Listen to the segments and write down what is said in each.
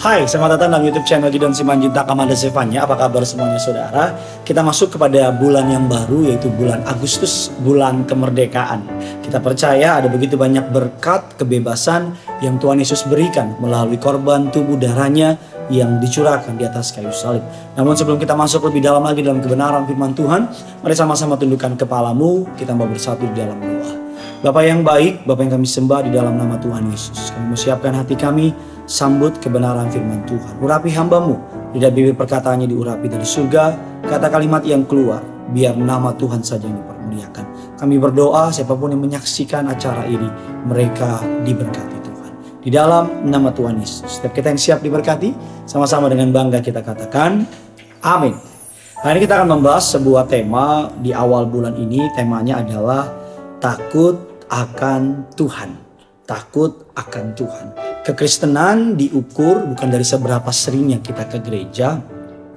Hai, selamat datang dalam YouTube channel Gideon Simanjuntak Amanda Zevanya. Apa kabar semuanya saudara? Kita masuk kepada bulan yang baru, yaitu bulan Agustus, bulan kemerdekaan. Kita percaya ada begitu banyak berkat, kebebasan yang Tuhan Yesus berikan melalui korban tubuh darahnya yang dicurahkan di atas kayu salib. Namun sebelum kita masuk lebih dalam lagi dalam kebenaran firman Tuhan, mari sama-sama tundukkan kepalamu, kita mau bersatu di dalam doa. Bapa yang baik, Bapa yang kami sembah di dalam nama Tuhan Yesus. Kami mau siapkan hati kami, sambut kebenaran firman Tuhan. Urapi hamba-Mu, lidah bibir perkataannya diurapi dari surga, kata kalimat yang keluar, biar nama Tuhan saja yang dipermuliakan. Kami berdoa siapapun yang menyaksikan acara ini, mereka diberkati Tuhan. Di dalam nama Tuhan Yesus. Setiap kita yang siap diberkati, sama-sama dengan bangga kita katakan, amin. Hari ini kita akan membahas sebuah tema di awal bulan ini. Temanya adalah takut akan Tuhan. Takut akan Tuhan. Kekristenan diukur bukan dari seberapa seringnya kita ke gereja.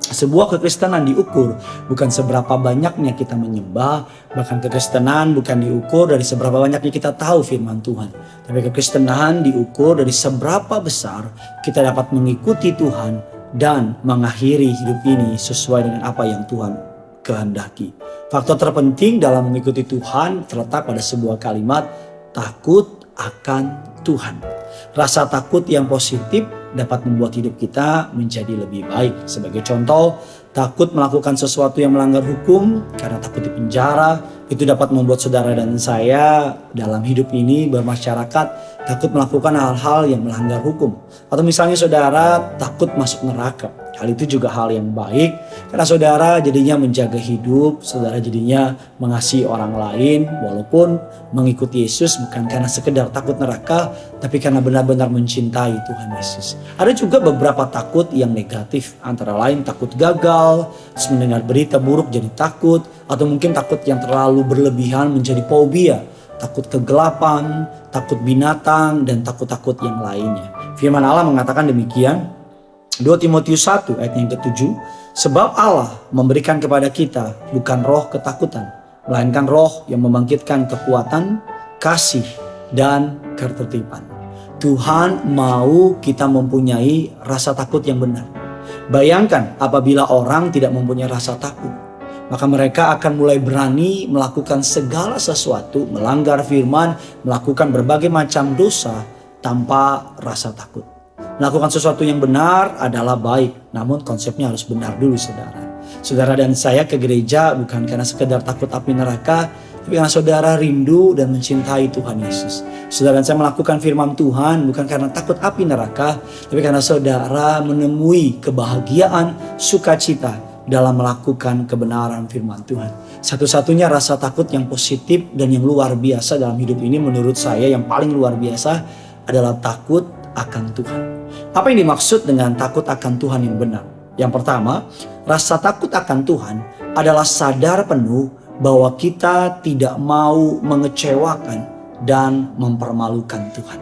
Sebuah kekristenan diukur bukan seberapa banyaknya kita menyembah. Bahkan kekristenan bukan diukur dari seberapa banyaknya kita tahu firman Tuhan. Tapi kekristenan diukur dari seberapa besar kita dapat mengikuti Tuhan dan mengakhiri hidup ini sesuai dengan apa yang Tuhan kehendaki. Faktor terpenting dalam mengikuti Tuhan terletak pada sebuah kalimat, takut akan Tuhan. Rasa takut yang positif dapat membuat hidup kita menjadi lebih baik. Sebagai contoh, takut melakukan sesuatu yang melanggar hukum karena takut dipenjara, itu dapat membuat saudara dan saya dalam hidup ini bermasyarakat takut melakukan hal-hal yang melanggar hukum. Atau misalnya saudara takut masuk neraka. Hal itu juga hal yang baik karena saudara jadinya menjaga hidup, saudara jadinya mengasihi orang lain walaupun mengikuti Yesus bukan karena sekedar takut neraka tapi karena benar-benar mencintai Tuhan Yesus. Ada juga beberapa takut yang negatif, antara lain takut gagal, terus mendengar berita buruk jadi takut, atau mungkin takut yang terlalu berlebihan menjadi fobia, takut kegelapan, takut binatang, dan takut-takut yang lainnya. Firman Allah mengatakan demikian, 2 Timotius 1 ayat yang ke-7, sebab Allah memberikan kepada kita bukan roh ketakutan, melainkan roh yang membangkitkan kekuatan, kasih, dan ketertiban. Tuhan mau kita mempunyai rasa takut yang benar. Bayangkan apabila orang tidak mempunyai rasa takut, maka mereka akan mulai berani melakukan segala sesuatu, melanggar firman, melakukan berbagai macam dosa tanpa rasa takut. Melakukan sesuatu yang benar adalah baik, namun konsepnya harus benar dulu saudara. Saudara dan saya ke gereja bukan karena sekedar takut api neraka, tapi karena saudara rindu dan mencintai Tuhan Yesus. Saudara dan saya melakukan firman Tuhan bukan karena takut api neraka, tapi karena saudara menemui kebahagiaan, sukacita dalam melakukan kebenaran firman Tuhan. Satu-satunya rasa takut yang positif dan yang luar biasa dalam hidup ini menurut saya yang paling luar biasa adalah takut akan Tuhan. Apa yang dimaksud dengan takut akan Tuhan yang benar? Yang pertama, rasa takut akan Tuhan adalah sadar penuh bahwa kita tidak mau mengecewakan dan mempermalukan Tuhan.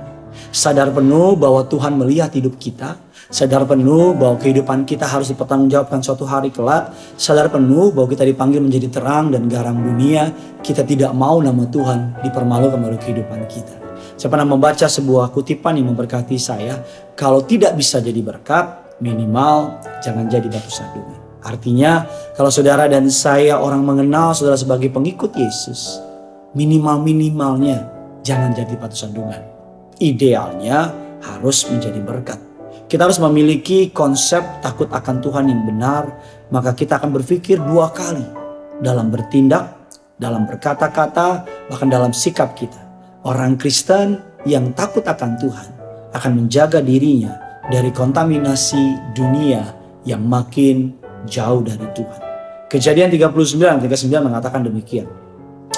Sadar penuh bahwa Tuhan melihat hidup kita. Sadar penuh bahwa kehidupan kita harus dipertanggungjawabkan suatu hari kelak. Sadar penuh bahwa kita dipanggil menjadi terang dan garam dunia. Kita tidak mau nama Tuhan dipermalukan melalui kehidupan kita. Saya pernah membaca sebuah kutipan yang memberkati saya. Kalau tidak bisa jadi berkat, minimal jangan jadi batu sandungan. Artinya kalau saudara dan saya orang mengenal saudara sebagai pengikut Yesus, minimalnya jangan jadi batu sandungan. Idealnya harus menjadi berkat. Kita harus memiliki konsep takut akan Tuhan yang benar, maka kita akan berpikir 2 kali dalam bertindak, dalam berkata-kata, bahkan dalam sikap kita. Orang Kristen yang takut akan Tuhan akan menjaga dirinya dari kontaminasi dunia yang makin jauh dari Tuhan. Kejadian 39 mengatakan demikian.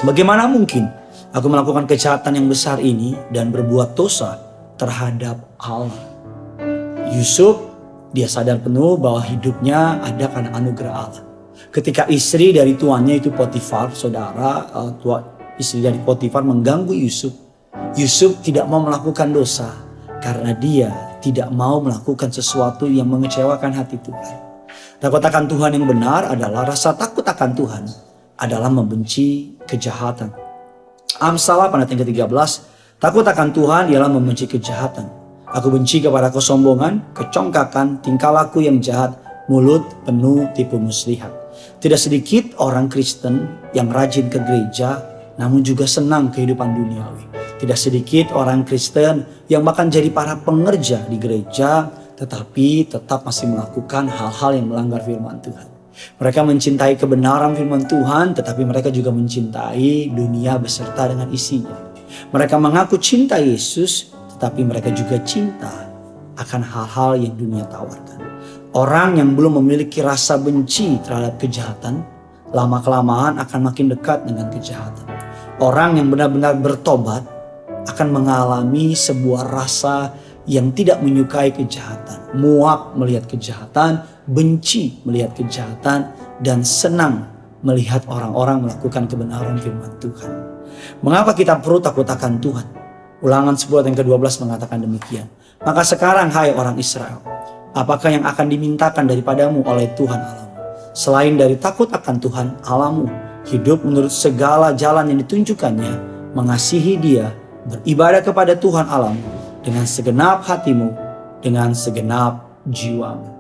Bagaimana mungkin aku melakukan kejahatan yang besar ini dan berbuat dosa terhadap Allah? Yusuf, dia sadar penuh bahwa hidupnya ada karena anugerah Allah. Ketika istri dari tuannya itu Potifar, saudara, istri dari Potifar mengganggu Yusuf. Yusuf tidak mau melakukan dosa karena dia tidak mau melakukan sesuatu yang mengecewakan hati Tuhan. Takut akan Tuhan yang benar adalah rasa takut akan Tuhan adalah membenci kejahatan. Amsal 8 ayat yang ke-13, takut akan Tuhan ialah membenci kejahatan. Aku benci kepada kesombongan, kecongkakan, tingkah laku yang jahat, mulut penuh tipu muslihat. Tidak sedikit orang Kristen yang rajin ke gereja namun juga senang kehidupan duniawi. Tidak sedikit orang Kristen yang bahkan jadi para pengerja di gereja tetapi tetap masih melakukan hal-hal yang melanggar firman Tuhan. Mereka mencintai kebenaran firman Tuhan tetapi mereka juga mencintai dunia beserta dengan isinya. Mereka mengaku cinta Yesus tetapi mereka juga cinta akan hal-hal yang dunia tawarkan. Orang yang belum memiliki rasa benci terhadap kejahatan, lama-kelamaan akan makin dekat dengan kejahatan. Orang yang benar-benar bertobat akan mengalami sebuah rasa yang tidak menyukai kejahatan, muak melihat kejahatan, benci melihat kejahatan, dan senang melihat orang-orang melakukan kebenaran firman Tuhan. Mengapa kita perlu takut akan Tuhan? Ulangan 10 ayat ke-12 mengatakan demikian. Maka sekarang hai orang Israel, apakah yang akan dimintakan daripadamu oleh Tuhan Allahmu? Selain dari takut akan Tuhan Allahmu, hidup menurut segala jalan yang ditunjukkannya, mengasihi Dia, beribadah kepada Tuhan Allahmu dengan segenap hatimu, dengan segenap jiwamu.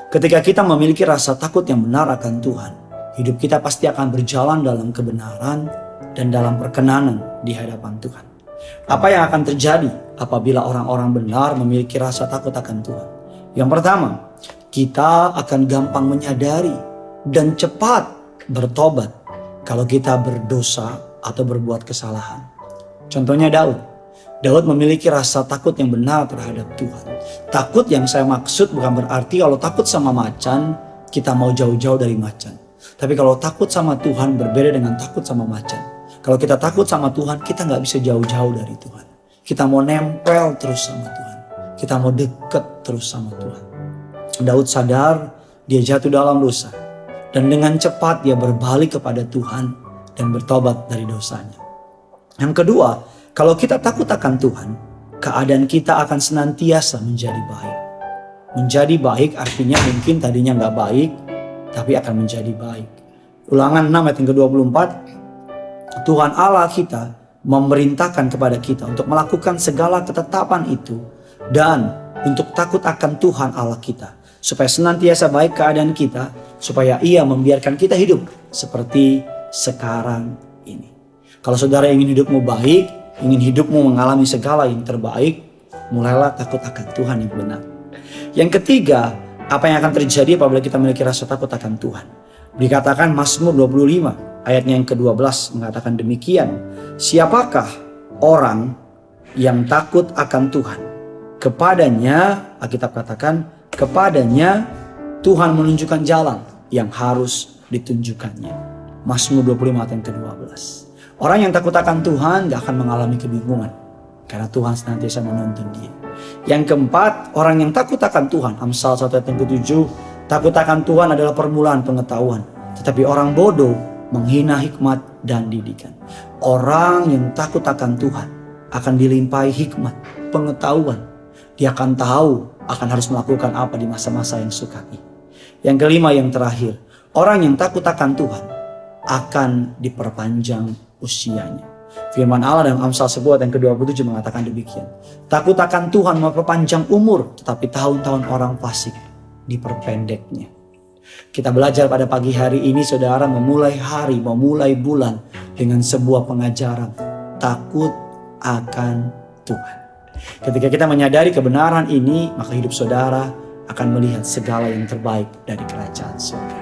Ketika kita memiliki rasa takut yang benar akan Tuhan, hidup kita pasti akan berjalan dalam kebenaran dan dalam perkenanan di hadapan Tuhan. Apa yang akan terjadi apabila orang-orang benar memiliki rasa takut akan Tuhan? Yang pertama, kita akan gampang menyadari dan cepat bertobat kalau kita berdosa atau berbuat kesalahan. Contohnya Daud. Daud memiliki rasa takut yang benar terhadap Tuhan. Takut yang saya maksud bukan berarti kalau takut sama macan, kita mau jauh-jauh dari macan. Tapi kalau takut sama Tuhan berbeda dengan takut sama macan. Kalau kita takut sama Tuhan, kita gak bisa jauh-jauh dari Tuhan. Kita mau nempel terus sama Tuhan. Kita mau deket terus sama Tuhan. Daud sadar dia jatuh dalam dosa. Dan dengan cepat dia berbalik kepada Tuhan dan bertobat dari dosanya. Yang kedua, kalau kita takut akan Tuhan, keadaan kita akan senantiasa menjadi baik. Menjadi baik artinya mungkin tadinya gak baik, tapi akan menjadi baik. Ulangan 6 ayat yang ke-24. Tuhan Allah kita memerintahkan kepada kita untuk melakukan segala ketetapan itu dan untuk takut akan Tuhan Allah kita supaya senantiasa baik keadaan kita, supaya Ia membiarkan kita hidup seperti sekarang ini. Kalau saudara ingin hidupmu baik, ingin hidupmu mengalami segala yang terbaik, mulailah takut akan Tuhan yang benar. Yang ketiga, apa yang akan terjadi apabila kita memiliki rasa takut akan Tuhan? Dikatakan Mazmur 25 ayatnya yang ke-12 mengatakan demikian. Siapakah orang yang takut akan Tuhan? Kepadanya, Alkitab katakan, kepadanya Tuhan menunjukkan jalan yang harus ditunjukkannya. Mazmur 25 ayat yang ke-12. Orang yang takut akan Tuhan gak akan mengalami kebingungan, karena Tuhan senantiasa menuntun dia. Yang keempat, orang yang takut akan Tuhan, Amsal 1 ayat yang ke-7, takut akan Tuhan adalah permulaan pengetahuan, tetapi orang bodoh menghina hikmat dan didikan. Orang yang takut akan Tuhan akan dilimpahi hikmat, pengetahuan. Dia akan tahu akan harus melakukan apa di masa-masa yang sukar ini. Yang kelima, yang terakhir, orang yang takut akan Tuhan akan diperpanjang usianya. Firman Allah dalam Amsal 10 ayat yang ke-27 mengatakan demikian. Takut akan Tuhan memperpanjang umur, tetapi tahun-tahun orang fasik diperpendeknya. Kita belajar pada pagi hari ini, saudara, memulai hari, memulai bulan dengan sebuah pengajaran. Takut akan Tuhan. Ketika kita menyadari kebenaran ini, maka hidup saudara akan melihat segala yang terbaik dari kerajaan surga.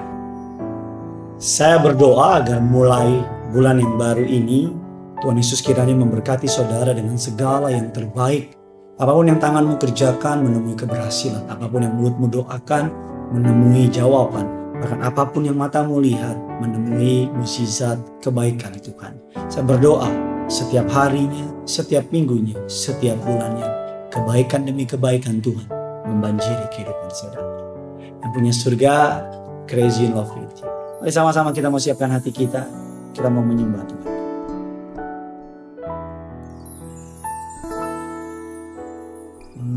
Saya berdoa agar mulai bulan yang baru ini, Tuhan Yesus kiranya memberkati saudara dengan segala yang terbaik. Apapun yang tanganmu kerjakan, menemui keberhasilan. Apapun yang mulutmu doakan, menemui jawaban. Bahkan apapun yang matamu lihat, menemui mukjizat kebaikan Tuhan. Saya berdoa setiap harinya, setiap minggunya, setiap bulannya, kebaikan demi kebaikan Tuhan membanjiri kehidupan saudara. Yang punya surga, crazy in love with you. Mari sama-sama kita mau siapkan hati kita mau menyembah Tuhan.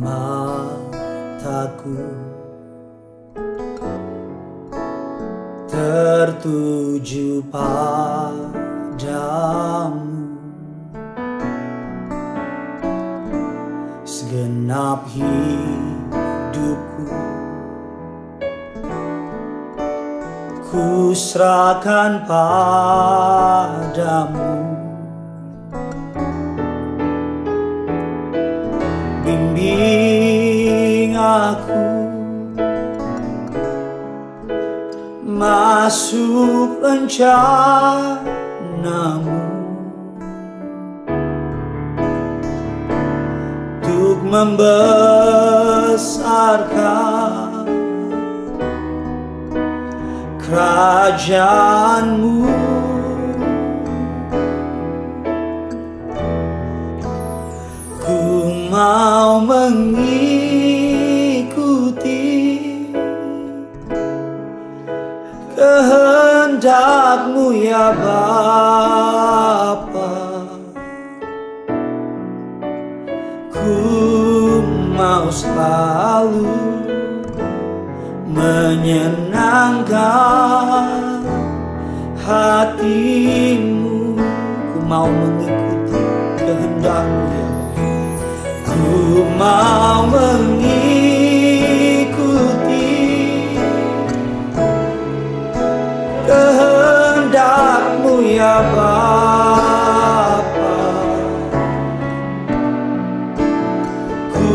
Mataku tertuju padamu, segenap segenap hidupku. Ku serahkan padamu. Bimbing aku masuk rencanamu, untuk membesarkan kerajaanmu. Ku mau mengikuti kehendak-Mu ya Bapa. Ku mau selalu menyenangkan hati-Mu. Ku mau mengikuti kehendak-Mu ya Bapa. Ku mau mengikuti kehendak-Mu ya Bapa. Ku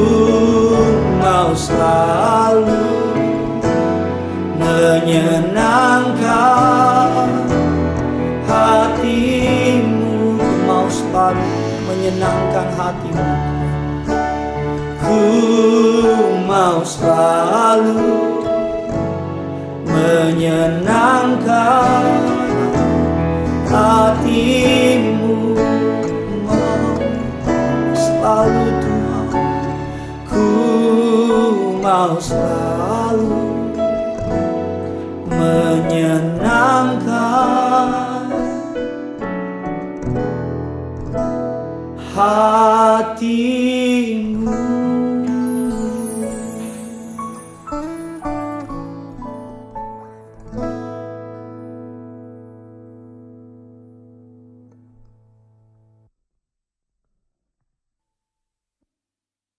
mau selalu menyenangkan hati-Mu. Ku mau selalu menyenangkan hati-Mu. Ku mau selalu menyenangkan hati-Mu. Mau selalu Tuhan, ku mau selalu menyenangkan hati-Mu.